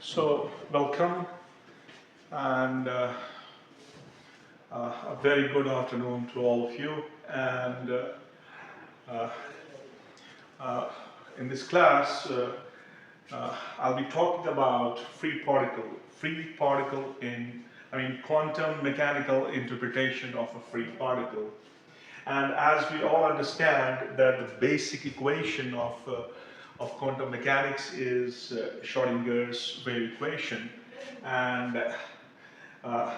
So, welcome and a very good afternoon to all of you. And uh, uh, in this class, I'll be talking about quantum mechanical interpretation of a free particle. And as we all understand that the basic equation of quantum mechanics is Schrödinger's wave equation, and uh,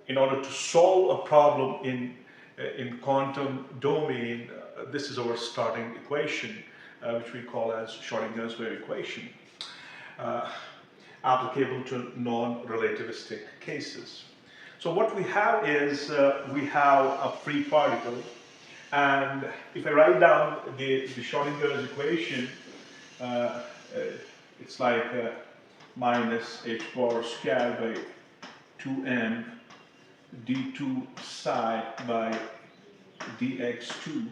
in order to solve a problem in quantum domain, this is our starting equation, which we call as Schrödinger's wave equation, uh, applicable to non-relativistic cases. So what we have is we have a free particle, and if I write down the Schrödinger's equation, uh, it's like minus h bar squared by 2m d2 psi by dx2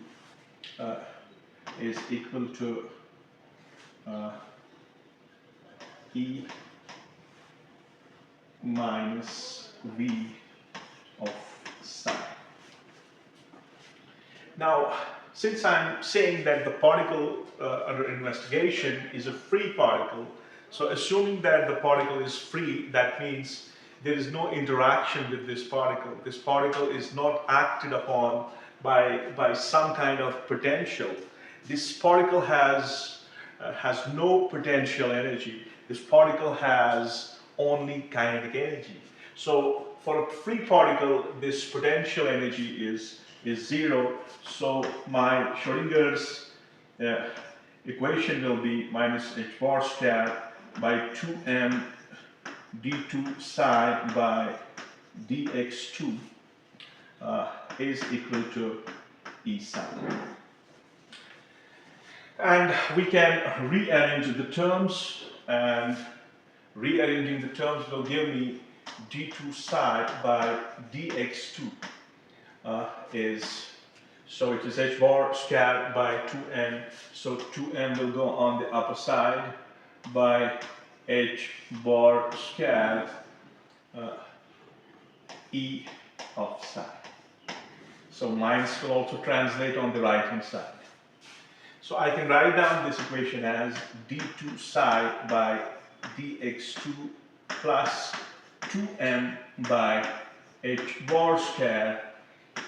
is equal to E minus V of psi. Now, since I'm saying that the particle under investigation is a free particle, so assuming that the particle is free, that means there is no interaction with this particle. This particle is not acted upon by some kind of potential. This particle has no potential energy. This particle has only kinetic energy. So for a free particle, this potential energy is zero. So my Schrödinger's equation will be minus h bar squared by 2m d2 psi by dx2 is equal to E psi. And we can rearrange the terms, and rearranging the terms will give me d2 psi by dx2 so it is h bar squared by 2m, so 2m will go on the upper side by h bar squared E of psi. So minus will also translate on the right hand side. So I can write down this equation as d2 psi by dx2 plus 2m by h bar squared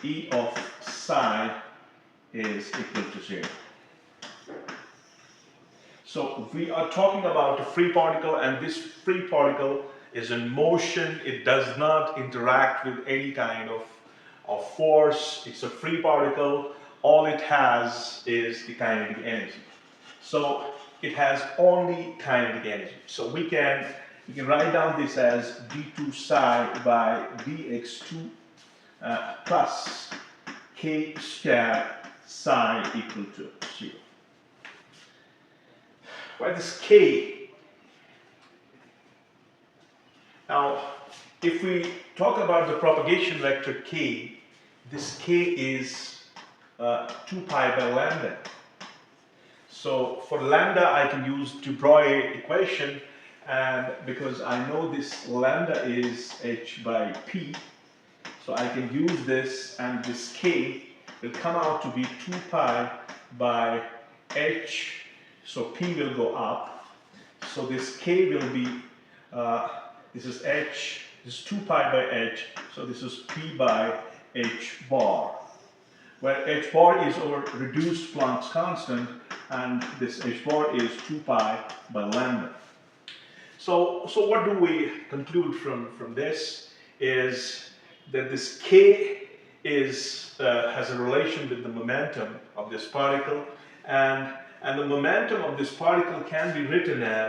E of psi is equal to 0. So we are talking about a free particle, and this free particle is in motion. It does not interact with any kind of force. It's a free particle. All it has is the kinetic energy. So it has only kinetic energy. So we can write down this as d2 psi by dx2 plus k squared psi equal to 0. Why this k? Now, if we talk about the propagation vector k, this k is 2 pi by lambda. So for lambda, I can use de Broglie equation, and because I know this lambda is h by p, so I can use this, and this k will come out to be 2 pi by h, so p will go up. So this k will be, this is h, this is 2 pi by h, so this is p by h bar, where h bar is our reduced Planck's constant, and this h bar is 2 pi by lambda. So what do we conclude from this is that this k has a relation with the momentum of this particle, and the momentum of this particle can be written as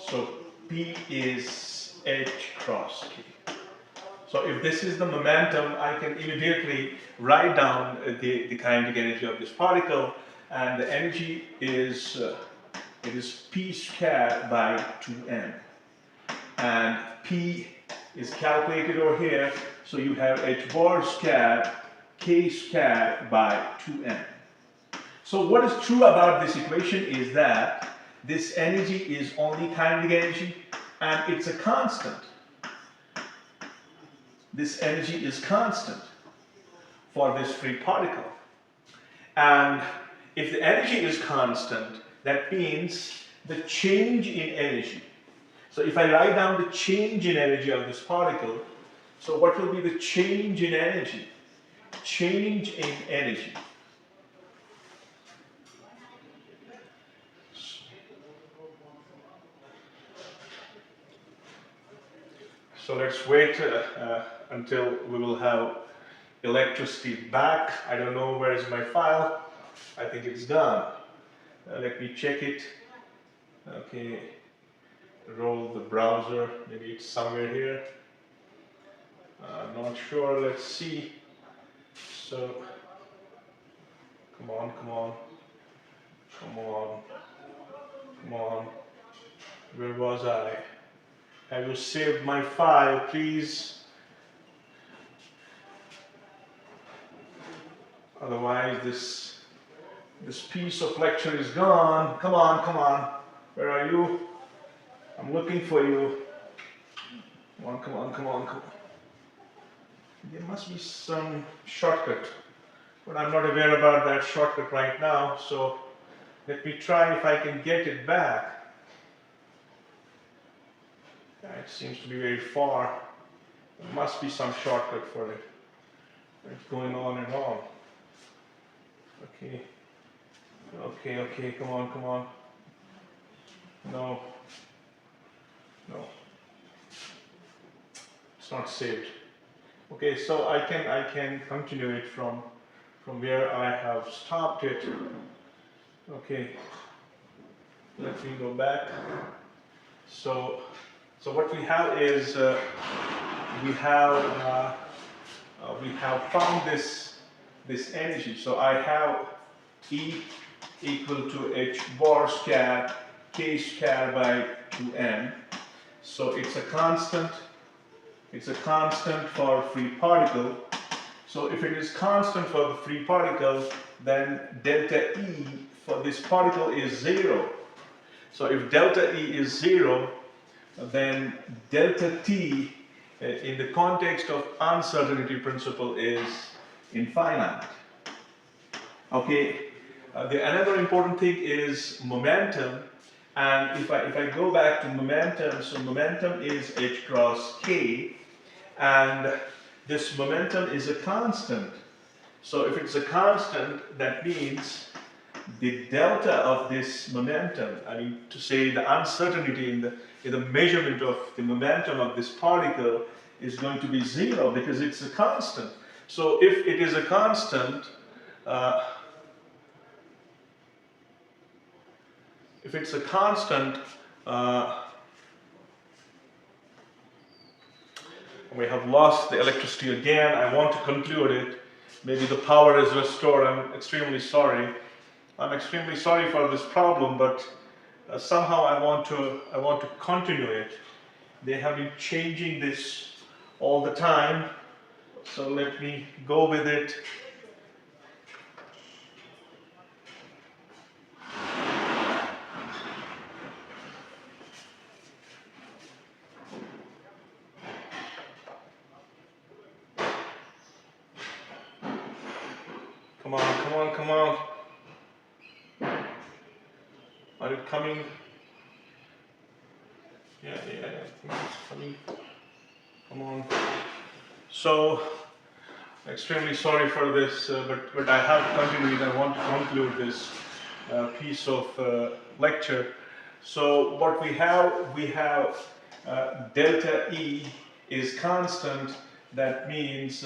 so P is h cross k. So if this is the momentum, I can immediately write down the kinetic energy of this particle, and the energy is it is p squared by 2m, and p is calculated over here, so you have h bar squared k squared by 2m. So what is true about this equation is that this energy is only kinetic energy and it's a constant. This energy is constant for this free particle. And if the energy is constant, that means the change in energy. So if I write down the change in energy of this particle, so what will be the change in energy? Change in energy. So let's wait until we will have electricity back. I don't know where is my file. I think it's gone. Let me check it. Okay, roll the browser. Maybe it's somewhere here. Not sure. Let's see. So, come on, come on, come on, come on. Where was I? Have you saved my file, please? Otherwise, this piece of lecture is gone. Come on, come on. Where are you? I'm looking for you. Come on, come on, come on, come on. There must be some shortcut, but I'm not aware about that shortcut right now. So let me try if I can get it back. It seems to be very far. There must be some shortcut for it. It's going on and on. Okay. Okay, okay, come on, come on. No. No. It's not saved. Okay, so I can continue it from where I have stopped it. Okay. Let me go back. So what we have is we have found this energy. So I have E equal to h bar squared k squared by 2m. So it's a constant. It's a constant for free particle. So if it is constant for the free particle, then delta E for this particle is 0. So if delta E is 0, then delta T in the context of uncertainty principle is infinite. Okay. Another important thing is momentum, and if I go back to momentum, so momentum is h cross k, and this momentum is a constant. So if it's a constant, that means the delta of this momentum, I mean to say the uncertainty in the measurement of the momentum of this particle is going to be 0 because it's a constant. So if it is a constant, if it's a constant, we have lost the electricity again. I want to conclude it. Maybe the power is restored. I'm extremely sorry. I'm extremely sorry for this problem, but somehow I want to continue it. They have been changing this all the time, so let me go with it. Come on, come on, come on. Are you coming? Yeah, I think it's coming. Come on. So, extremely sorry for this, but I have to continue it. I want to conclude this piece of lecture. So what we have delta E is constant. That means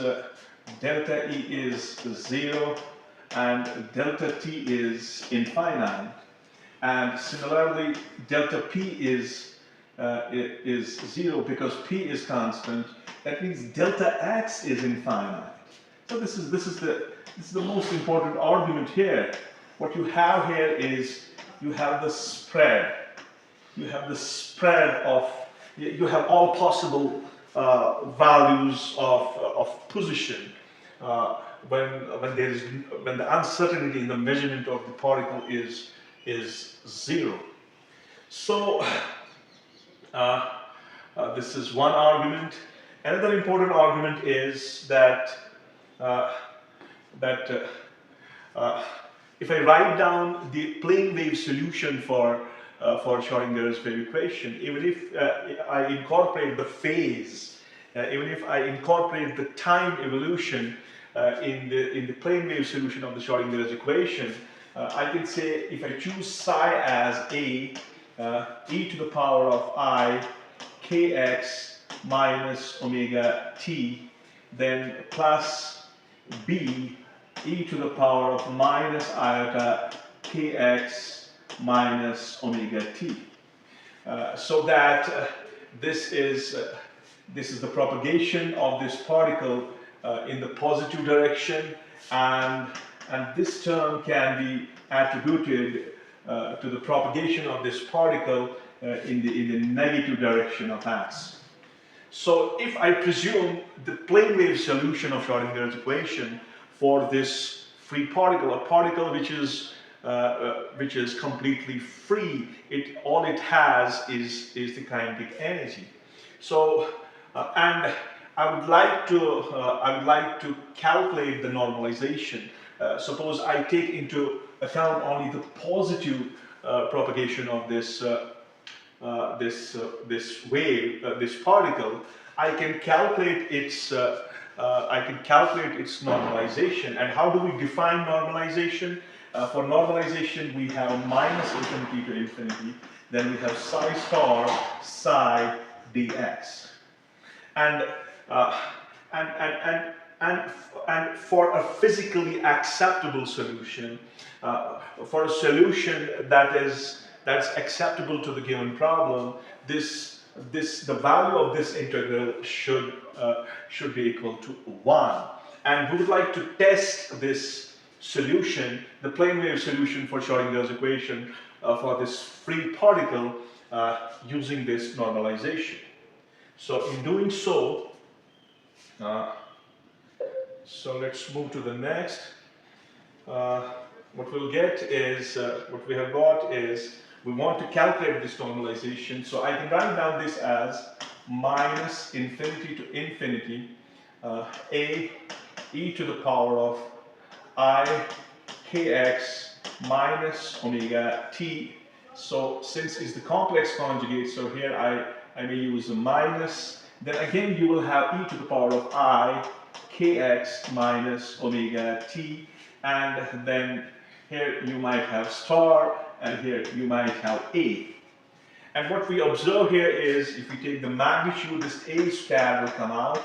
delta E is 0 and delta T is infinite. And similarly, delta P is 0 because P is constant. That means delta X is infinite. So this is the most important argument here. What you have here is you have the spread. You have the spread of, you have all possible values of position. when the uncertainty in the measurement of the particle is 0. So this is one argument. Another important argument is that uh, that if I write down the plane wave solution for Schrodinger's wave equation, even if I incorporate the phase, even if I incorporate the time evolution in the plane wave solution of the Schrodinger's equation, I can say if I choose psi as a e to the power of I kx minus omega t, then plus b e to the power of minus iota kx minus omega t. So that this is the propagation of this particle in the positive direction, and this term can be attributed to the propagation of this particle in the negative direction of x. So if I presume the plane wave solution of Schrodinger's equation for this free particle, a particle which is completely free, all it has is the kinetic energy. So and I would like to calculate the normalization. Suppose I take into account only the positive propagation of this wave, this particle. I can calculate its normalization. And how do we define normalization? For normalization, we have minus infinity to infinity. Then we have psi star psi dx. And for a physically acceptable solution, for a solution that's acceptable to the given problem, the value of this integral should be equal to 1. And we would like to test this solution, the plane wave solution for Schrodinger's equation for this free particle using this normalization. So in doing so, so let's move to the next. What we'll get is, what we have got is, we want to calculate this normalization. So I can write down this as minus infinity to infinity a e to the power of I kx minus omega t. So since it's the complex conjugate, so here I may use a minus. Then again you will have e to the power of I kx minus omega t, and then here you might have star, and here you might have a. And what we observe here is, if we take the magnitude, this a squared will come out.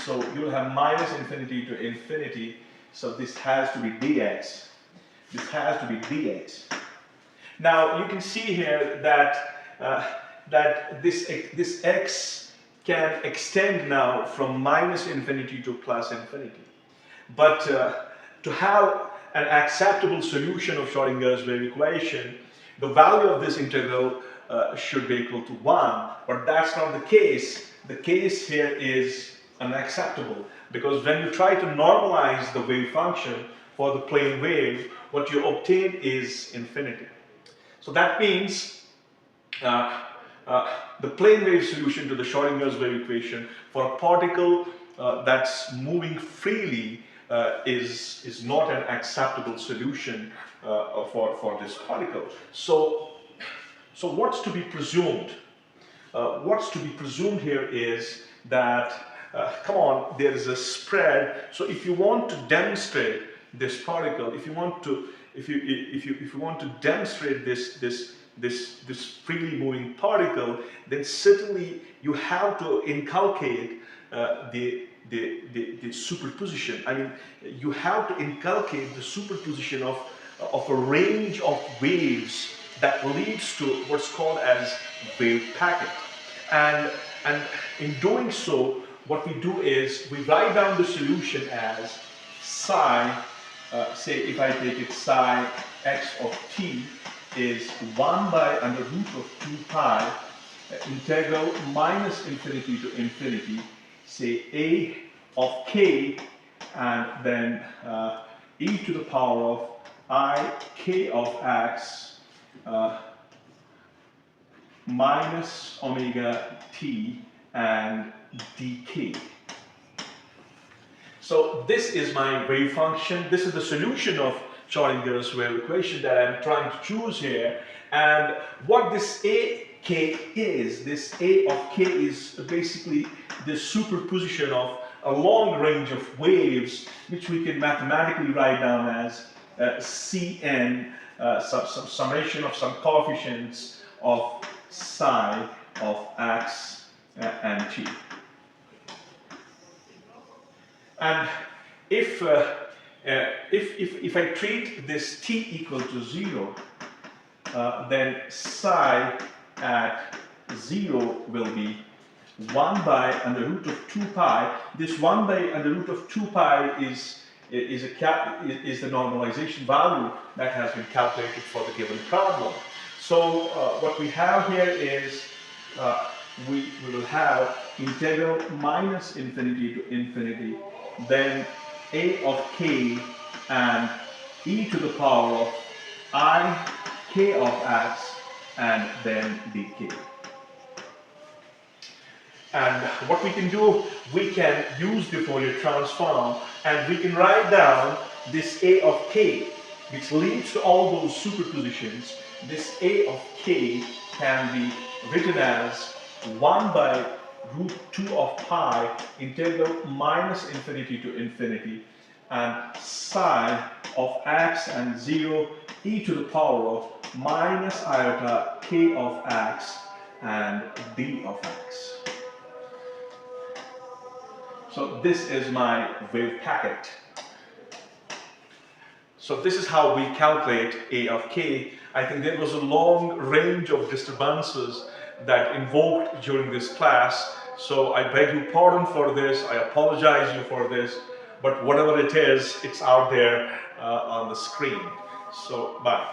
So you'll have minus infinity to infinity. So this has to be dx. This has to be dx. Now you can see here that that this x can extend now from minus infinity to plus infinity. But to have an acceptable solution of Schrodinger's wave equation, the value of this integral should be equal to 1. But that's not the case. The case here is unacceptable, because when you try to normalize the wave function for the plane wave, what you obtain is infinity. So that means the plane wave solution to the Schrodinger's wave equation for a particle that's moving freely is not an acceptable solution for this particle. So what's to be presumed? What's to be presumed here is that, come on, there is a spread. So if you want to demonstrate this particle, if you want to demonstrate this freely moving particle, then certainly you have to inculcate the superposition. I mean, you have to inculcate the superposition of a range of waves that leads to what's called as wave packet. And in doing so, what we do is we write down the solution as psi, say if I take it psi x of t is 1 by under root of 2 pi integral minus infinity to infinity, say a of k and then e to the power of I k of x minus omega t and dk. So this is my wave function. This is the solution of Schrodinger's wave equation that I'm trying to choose here. And what this ak is, this a of k is basically the superposition of a long range of waves, which we can mathematically write down as Cn, some summation of some coefficients of psi of x and t. And if I treat this t equal to 0, then psi at 0 will be 1 by under root of 2 pi. This 1 by under root of 2 pi is the normalization value that has been calculated for the given problem. So what we have here is we will have integral minus infinity to infinity, then a of k and e to the power of I k of x and then dk. And what we can do, we can use the Fourier transform and we can write down this a of k, which leads to all those superpositions. This a of k can be written as 1 by root 2 of pi integral minus infinity to infinity and psi of x and 0 e to the power of minus iota k of x and d of x. So this is my wave packet. So this is how we calculate a of k. I think there was a long range of disturbances that invoked during this class. So I beg your pardon for this. I apologize you for this. But whatever it is, it's out there on the screen. So bye.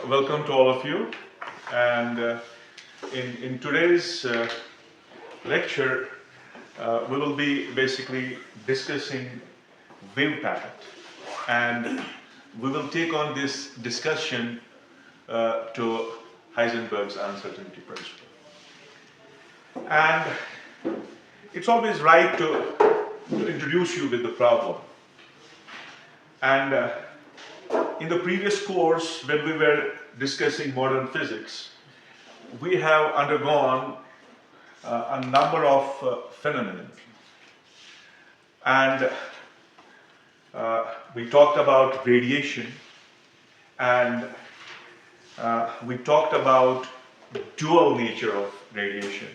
Welcome to all of you. And in today's lecture, we will be basically discussing wave packet, and we will take on this discussion to Heisenberg's uncertainty principle. And it's always right to introduce you with the problem. And in the previous course, when we were discussing modern physics, we have undergone a number of phenomena. And we talked about radiation, and we talked about the dual nature of radiation.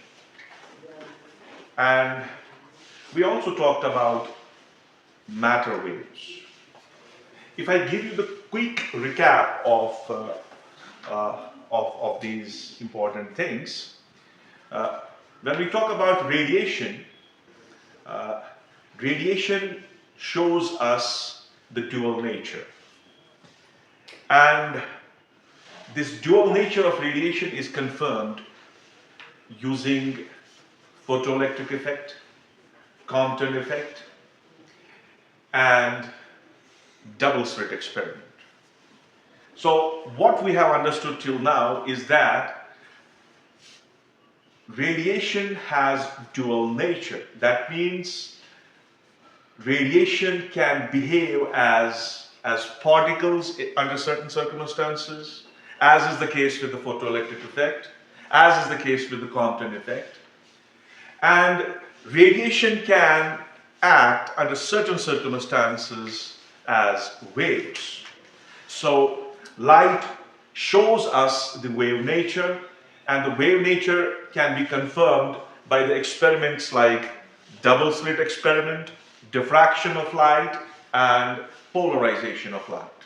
And we also talked about matter waves. If I give you the quick recap of these important things, when we talk about radiation, radiation shows us the dual nature. And this dual nature of radiation is confirmed using photoelectric effect, Compton effect, and double slit experiment. So what we have understood till now is that radiation has dual nature. That means radiation can behave as particles under certain circumstances, as is the case with the photoelectric effect, as is the case with the Compton effect. And radiation can act under certain circumstances as waves. So light shows us the wave nature, and the wave nature can be confirmed by the experiments like double slit experiment, diffraction of light, and polarization of light.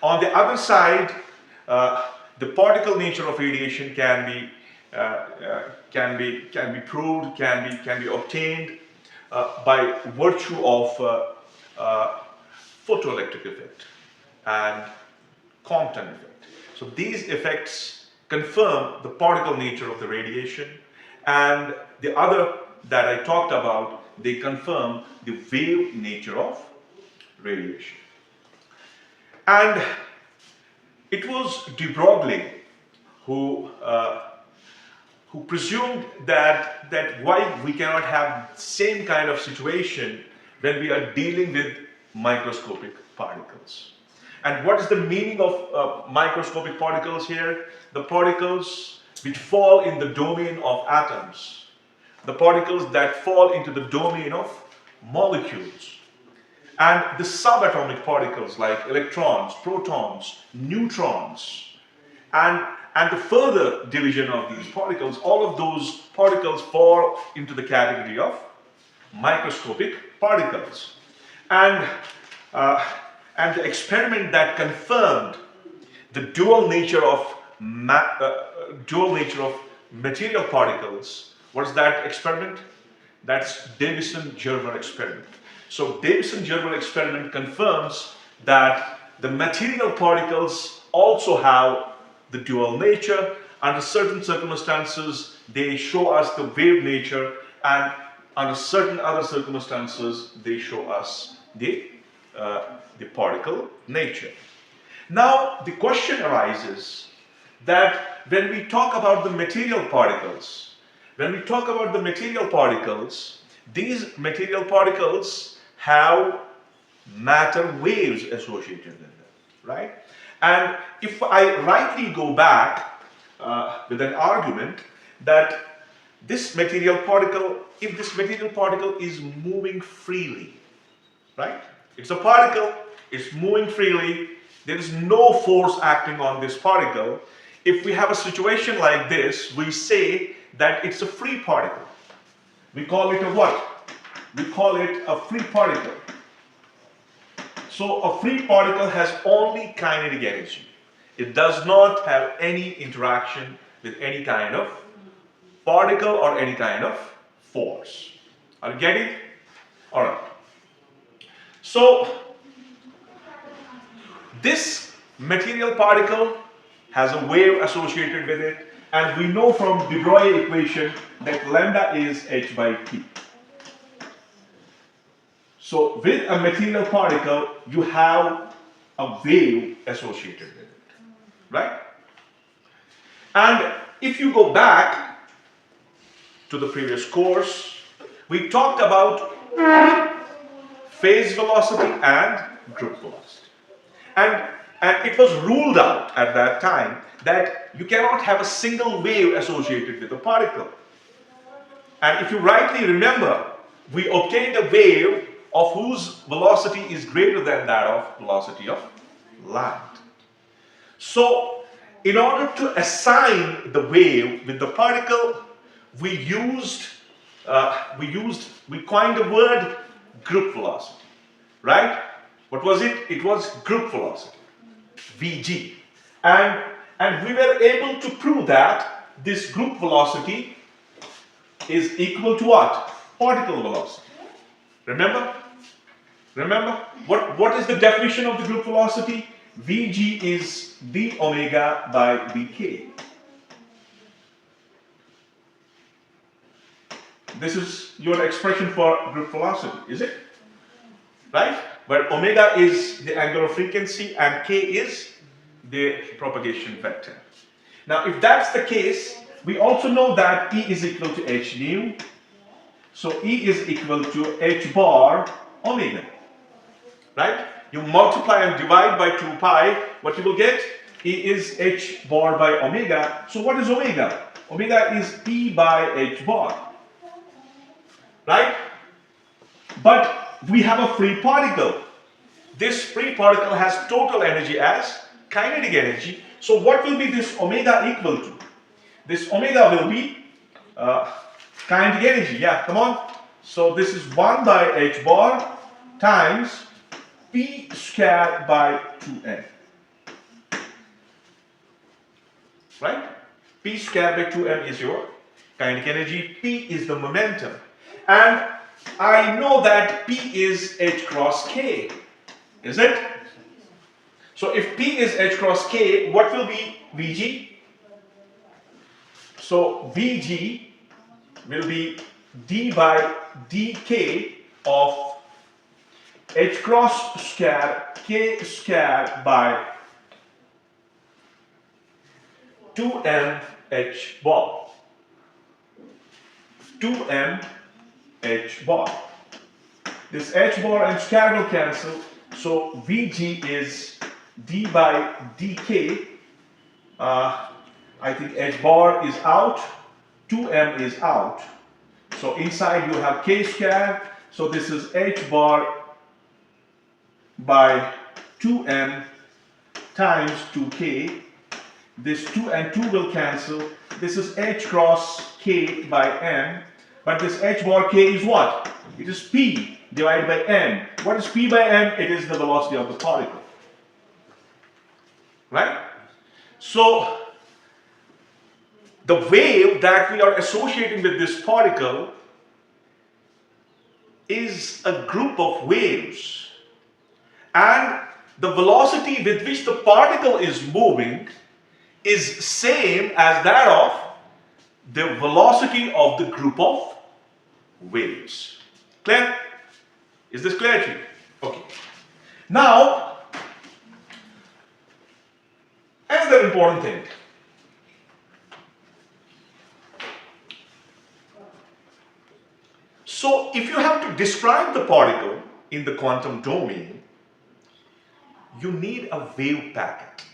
On the other side, the particle nature of radiation can be proved, can be obtained by virtue of photoelectric effect. And Compton effect. So these effects confirm the particle nature of the radiation, and the other that I talked about, they confirm the wave nature of radiation. And it was de Broglie who presumed that why we cannot have same kind of situation when we are dealing with microscopic particles. And what is the meaning of microscopic particles here? The particles which fall in the domain of atoms, the particles that fall into the domain of molecules, and the subatomic particles like electrons, protons, neutrons, and the further division of these particles. All of those particles fall into the category of microscopic particles. And the experiment that confirmed the dual nature of material particles, what is that experiment? That's Davison-Germer experiment. So Davison-Germer experiment confirms that the material particles also have the dual nature. Under certain circumstances, they show us the wave nature, and under certain other circumstances, they show us the particle nature. Now, the question arises that when we talk about the material particles, these material particles have matter waves associated with them, right? And if I rightly go back with an argument that if this material particle is moving freely, right? It's a particle, it's moving freely, there is no force acting on this particle. If we have a situation like this, we say that it's a free particle. We call it a what? We call it a free particle. So a free particle has only kinetic energy. It does not have any interaction with any kind of particle or any kind of force. Are you getting? All right. So this material particle has a wave associated with it, and we know from de Broglie equation that lambda is h by t. So with a material particle, you have a wave associated with it, right? And if you go back to the previous course, we talked about phase velocity and group velocity. And it was ruled out at that time that you cannot have a single wave associated with a particle. And if you rightly remember, we obtained a wave of whose velocity is greater than that of velocity of light. So, in order to assign the wave with the particle, we coined the word group velocity, right? What was it? It was group velocity, Vg. And we were able to prove that this group velocity is equal to what? Particle velocity. Remember? What is the definition of the group velocity? Vg is d omega by dk. This is your expression for group velocity, is it? Right? Where omega is the angular frequency and k is the propagation vector. Now, if that's the case, we also know that E is equal to h nu. So E is equal to h bar omega. Right? You multiply and divide by 2 pi, what you will get? E is h bar by omega. So what is omega? Omega is E by h bar. Right? But we have a free particle. This free particle has total energy as kinetic energy. So what will be this omega equal to? This omega will be kinetic energy. Yeah, come on. So this is 1 by h bar times p squared by 2m. Right? P squared by 2m is your kinetic energy. P is the momentum. And I know that P is h cross k. Is it? So if P is h cross k, what will be Vg? So Vg will be d by dk of h cross square k square by 2m h bar. 2m h bar. This h bar and square will cancel, so Vg is d by dk. I think h bar is out, 2m is out. So inside you have k square, so this is h bar by 2m times 2k. This 2 and 2 will cancel. This is h cross k by m. But this h bar k is what? It is p divided by m. What is p by m? It is the velocity of the particle. Right? So, the wave that we are associating with this particle is a group of waves. And the velocity with which the particle is moving is same as that of the velocity of the group of waves. Clear? Is this clear to you? Okay. Now, another important thing. So, if you have to describe the particle in the quantum domain, you need a wave packet.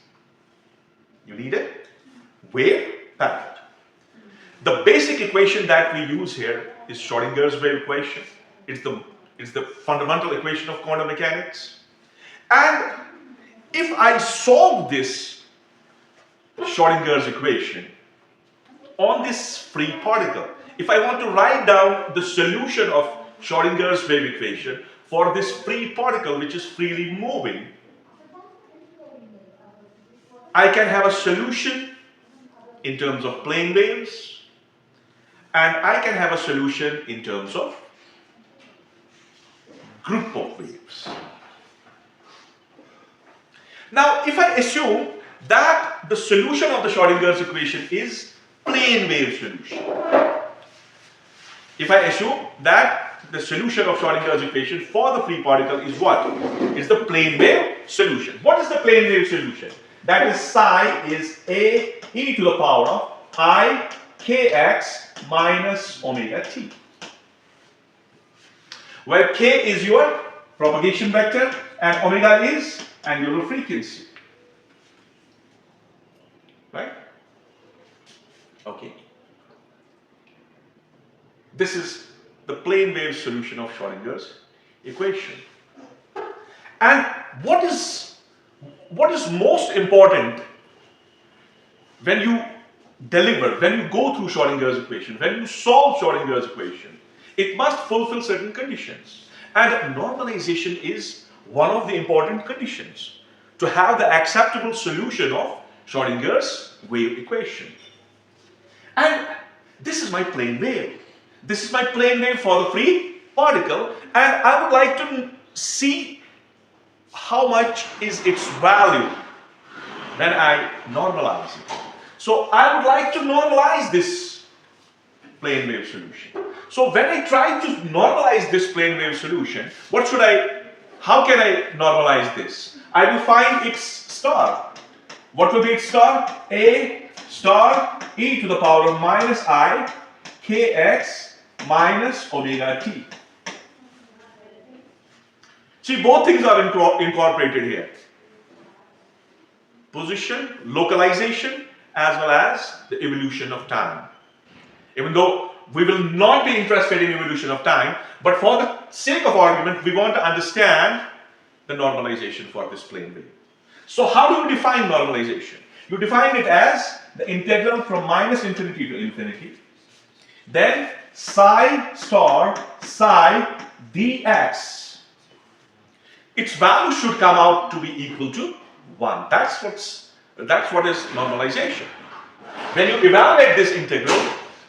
You need a wave packet. The basic equation that we use here is Schrodinger's wave equation. It's the fundamental equation of quantum mechanics. And if I solve this Schrodinger's equation on this free particle, if I want to write down the solution of Schrodinger's wave equation for this free particle which is freely moving, I can have a solution in terms of plane waves, and I can have a solution in terms of group of waves. Now, if I assume that the solution of the Schrodinger's equation is plane wave solution, if I assume that the solution of Schrodinger's equation for the free particle is what? Is the plane wave solution. What is the plane wave solution? That is psi is a e to the power of I kx minus omega t, where k is your propagation vector and omega is angular frequency. Right? Okay. This is the plane wave solution of Schrodinger's equation. And what is most important when you go through Schrodinger's equation, when you solve Schrodinger's equation, it must fulfill certain conditions. And normalization is one of the important conditions to have the acceptable solution of Schrodinger's wave equation. And this is my plane wave. This is my plane wave for the free particle, and I would like to see how much is its value when I normalize it. So I would like to normalize this plane wave solution. So when I try to normalize this plane wave solution, how can I normalize this? I will find its star. What will be its star? A star e to the power of minus I kx minus omega t. See, both things are incorporated here. Position, localization, as well as the evolution of time. Even though we will not be interested in evolution of time, but for the sake of argument, we want to understand the normalization for this plane wave. So how do you define normalization? You define it as the integral from minus infinity to infinity. Then psi star psi dx. Its value should come out to be equal to 1. That's what is normalization. When you evaluate this integral,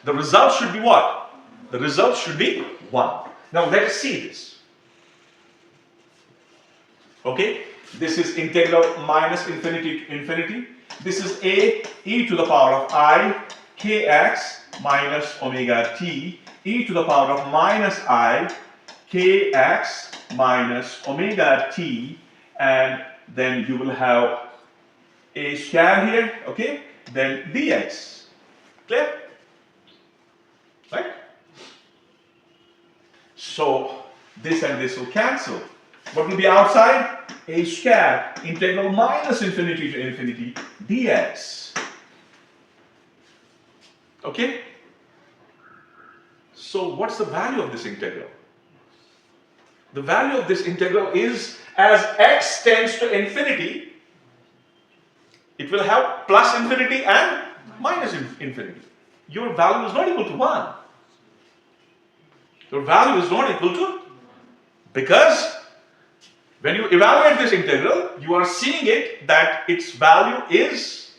the result should be what? The result should be 1. Now let us see this. Okay? This is integral minus infinity to infinity. This is a e to the power of I kx minus omega t e to the power of minus I kx minus omega t, and then you will have a square here, okay? Then dx. Clear? Right? So this and this will cancel. What will be outside? A square integral minus infinity to infinity dx. Okay? So what's the value of this integral? The value of this integral is, as x tends to infinity, it will have plus infinity and minus infinity. Your value is not equal to 1. Your value is not equal to, because when you evaluate this integral, you are seeing it that its value is,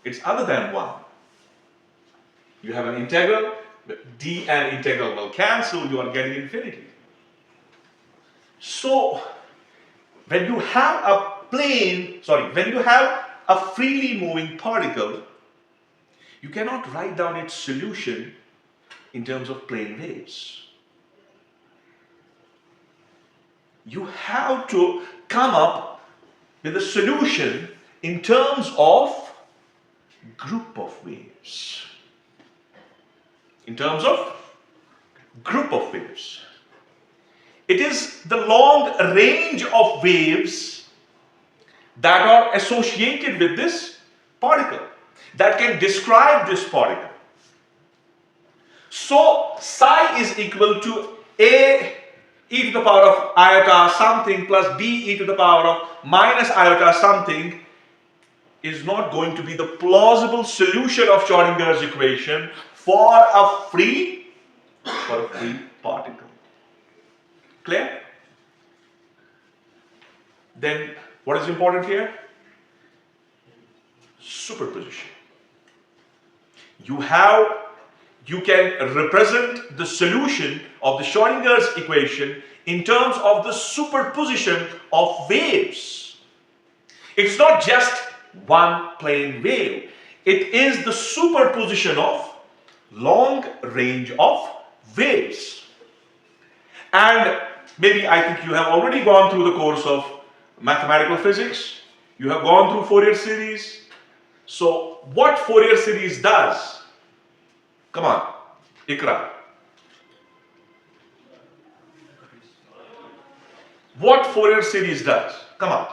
it's other than 1. You have an integral, d and integral will cancel, you are getting infinity. So, when you have when you have a freely moving particle, you cannot write down its solution in terms of plane waves. You have to come up with a solution in terms of group of waves. In terms of group of waves. It is the long range of waves that are associated with this particle that can describe this particle. So psi is equal to a e to the power of iota something plus b e to the power of minus iota something is not going to be the plausible solution of Schrodinger's equation for a free particle. Clear? Then what is important here? Superposition. You can represent the solution of the Schrodinger's equation in terms of the superposition of waves. It's not just one plane wave. It is the superposition of long range of waves. And maybe I think you have already gone through the course of mathematical physics. You have gone through Fourier series. So what Fourier series does? Come on, Ikra. What Fourier series does? Come on.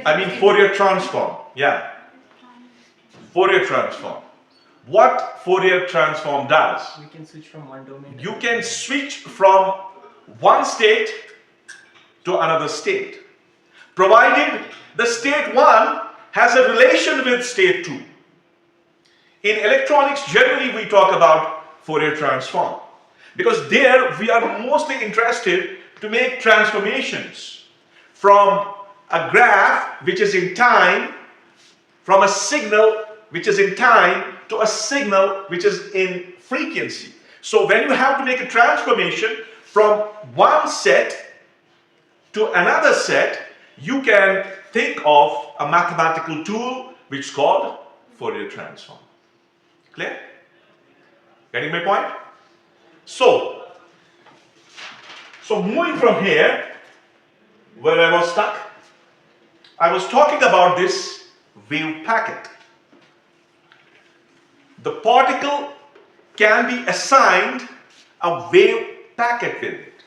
I mean Fourier transform. Yeah. Fourier transform. What Fourier transform does? We can switch from one domain. You can switch from one state to another state, provided the state 1 has a relation with state 2. In electronics, generally we talk about Fourier transform because there we are mostly interested to make transformations from a graph which is in time, from a signal which is in time to a signal which is in frequency. So when you have to make a transformation from one set to another set, you can think of a mathematical tool which is called Fourier transform. Clear? Getting my point? So moving from here, where I was stuck, I was talking about this wave packet. The particle can be assigned a wave packet with it.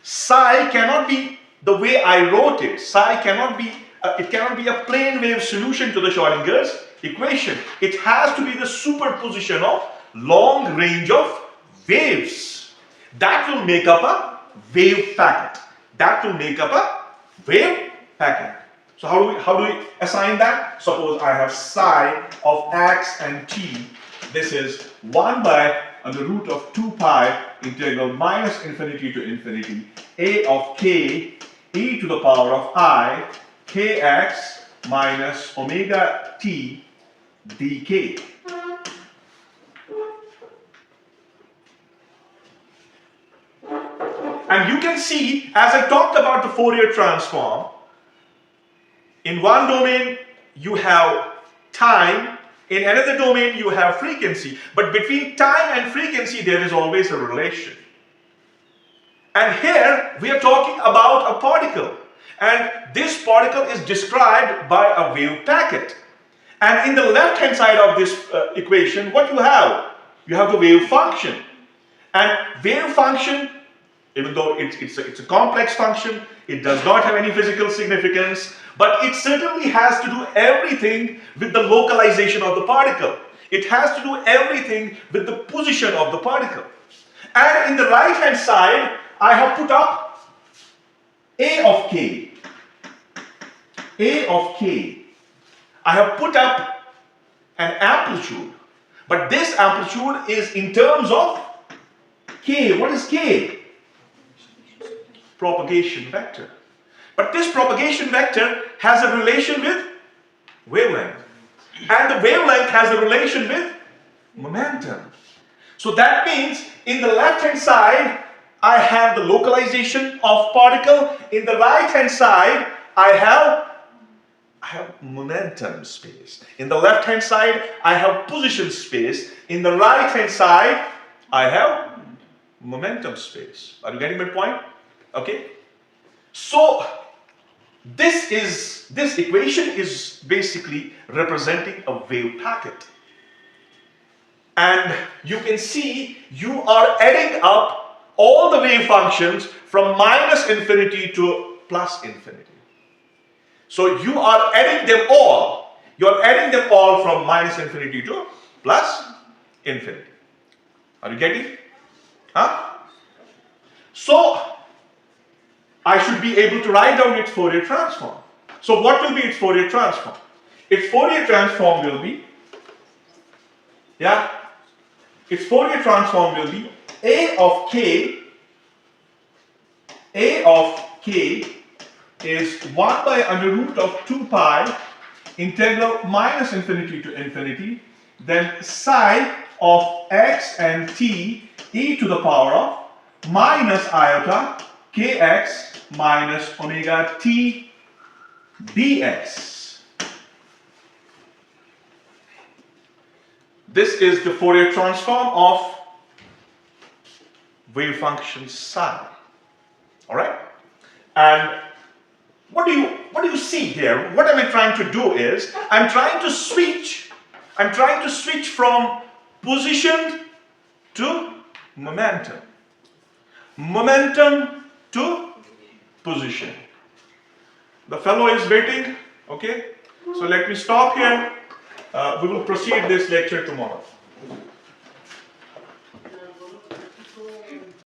Psi cannot be the way I wrote it. Psi cannot be, it cannot be a plane wave solution to the Schrodinger's equation. It has to be the superposition of long range of waves. That will make up a wave packet. That will make up a wave packet. So how do we assign that? Suppose I have psi of x and t. This is 1 by under root of 2 pi integral minus infinity to infinity a of k e to the power of I kx minus omega t dk. And you can see, as I talked about the Fourier transform, in one domain you have time, in another domain you have frequency. But between time and frequency there is always a relation. And here we are talking about a particle. And this particle is described by a wave packet. And in the left hand side of this equation, what you have? You have the wave function. And wave function, even though it's a complex function, it does not have any physical significance, but it certainly has to do everything with the localization of the particle. It has to do everything with the position of the particle. And in the right hand side, I have put up A of k. A of k. I have put up an amplitude, but this amplitude is in terms of k. What is k? Propagation vector. But this propagation vector has a relation with wavelength. And the wavelength has a relation with momentum. So that means in the left hand side, I have the localization of particle. In the right hand side, I have momentum space. In the left hand side, I have position space. In the right hand side, I have momentum space. Are you getting my point? Okay. So this equation is basically representing a wave packet. And you can see you are adding up all the wave functions from minus infinity to plus infinity. So you are adding them all. You are adding them all from minus infinity to plus infinity. Are you getting? Huh? So I should be able to write down its Fourier transform. So what will be its Fourier transform? Its Fourier transform will be, its Fourier transform will be A of k is 1 by under root of 2 pi integral minus infinity to infinity, then psi of x and t e to the power of minus iota kx minus omega t dx. This is the Fourier transform of wave function psi. All right? And what do you see here? What am I trying to do is I'm trying to switch from position to momentum. Momentum to position. The fellow is waiting. Okay? So let me stop here. We will proceed this lecture tomorrow.